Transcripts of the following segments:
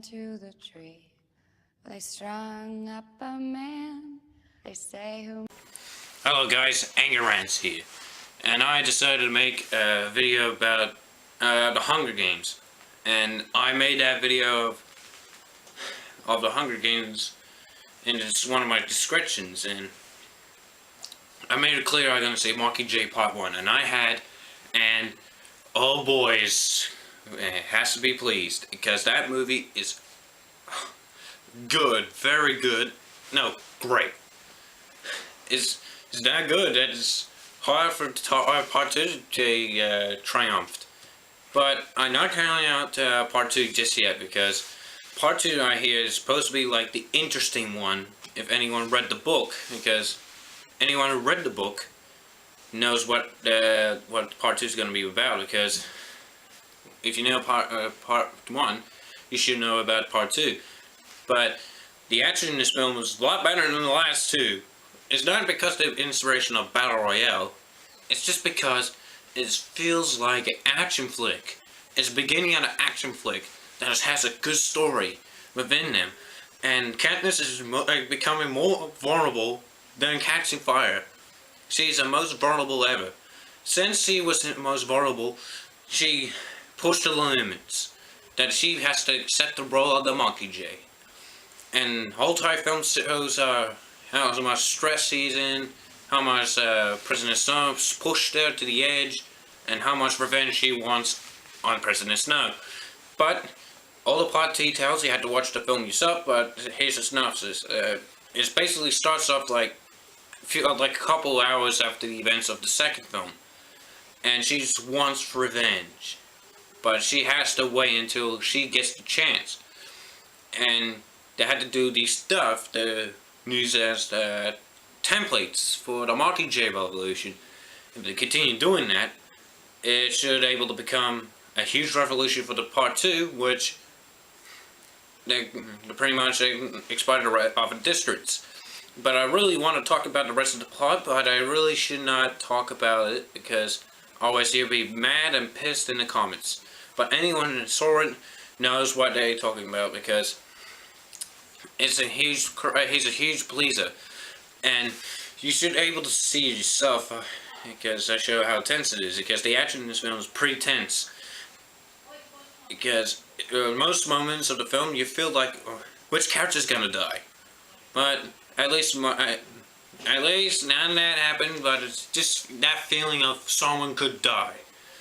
into the tree. They strung up a man, they say who... Hello guys, Anger Rants here, and I decided to make a video about the Hunger Games, and I made that video of the Hunger Games, and it's one of my descriptions, and I made it clear I'm going to say Mockingjay Part 1, and oh boys, it has to be pleased, because that movie is good, very good, no, great. It's that good that it's hard for Part 2 to triumphed. But I'm not counting out Part 2 just yet, because Part 2 I hear is supposed to be like the interesting one if anyone read the book, because anyone who read the book knows what Part 2 is going to be about, because if you know Part 1, you should know about Part 2. But the action in this film was a lot better than the last two. It's not because of the inspiration of Battle Royale. It's just because it feels like an action flick. It's the beginning of an action flick that has a good story within them. And Katniss is becoming more vulnerable than catching fire. She's the most vulnerable ever. Since she was the most vulnerable, she pushed the limits. That she has to accept the role of the Mockingjay. And the whole entire film shows how much stress she's in, how much President Snow pushed her to the edge, and how much revenge she wants on President Snow. But all the plot details, you had to watch the film yourself, but here's a synopsis. It basically starts off like a couple hours after the events of the second film. And she just wants revenge. But she has to wait until she gets the chance. And they had to do these stuff to use as templates for the Mockingjay Revolution. If they continue doing that, it should be able to become a huge revolution for the Part 2, which they pretty much expanded off the districts. But I really want to talk about the rest of the plot, but I really should not talk about it, because otherwise you'll be mad and pissed in the comments. But anyone who saw it knows what they're talking about, because he's a huge pleaser, and you should be able to see it yourself, because I show how tense it is, because the action in this film is pretty tense, because most moments of the film you feel like which character's gonna die, but at least none of that happened, but it's just that feeling of someone could die.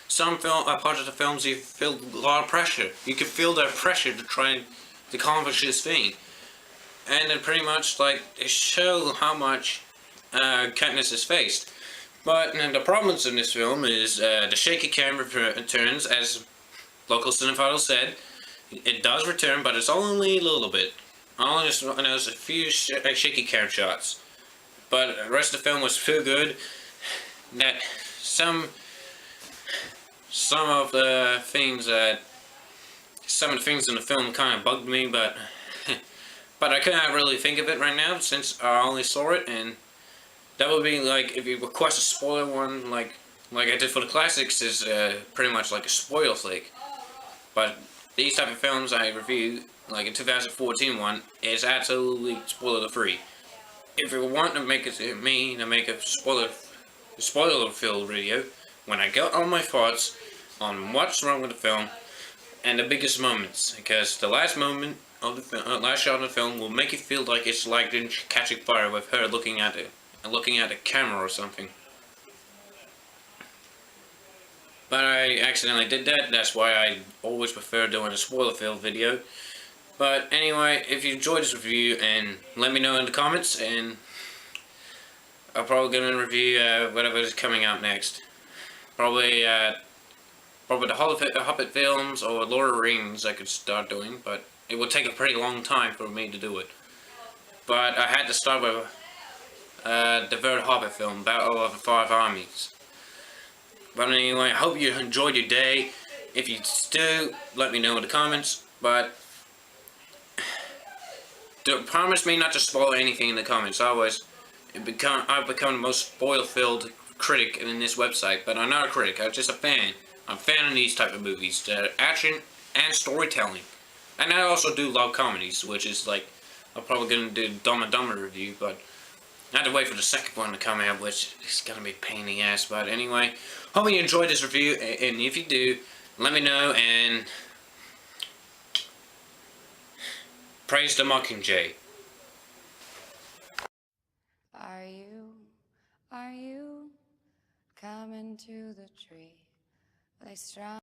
Some parts of the films you feel a lot of pressure, you can feel that pressure to try and accomplish this thing. And it pretty much it shows how much Katniss is faced. But the problems in this film is the shaky camera returns, as local cinephiles said. It does return, but it's only a little bit. I only just noticed a few shaky camera shots. But the rest of the film was so good that some of the things in the film kind of bugged me, but I cannot really think of it right now, since I only saw it, and that would be like if you request a spoiler one, like I did for the classics, is pretty much like a spoiler flick. But these type of films I review, like a 2014 one, is absolutely spoiler free. If you want to make a spoiler-filled video, when I get on my thoughts on what's wrong with the film and the biggest moments, because the last moment of the last shot of the film will make you feel like it's like in Catching Fire, with her looking at the camera or something. But I accidentally did that. That's why I always prefer doing a spoiler-filled video. But anyway, if you enjoyed this review, and let me know in the comments, and I'm probably gonna review whatever is coming out next. Probably the Hobbit films or Lord of the Rings I could start doing, but it would take a pretty long time for me to do it. But I had to start with the third Hobbit film, Battle of the Five Armies. But anyway, I hope you enjoyed your day. If you do, let me know in the comments. But promise me not to spoil anything in the comments. Otherwise, I've become the most spoil-filled critic in this website. But I'm not a critic. I'm just a fan. I'm a fan of these type of movies, action and storytelling. And I also do love comedies, which is like, I'm probably gonna do Dumb and Dumber review, but I had to wait for the second one to come out, which is gonna be a pain in the ass. But anyway, hope you enjoyed this review, and if you do, let me know, and praise the Mockingjay. Are you coming to the tree? They strung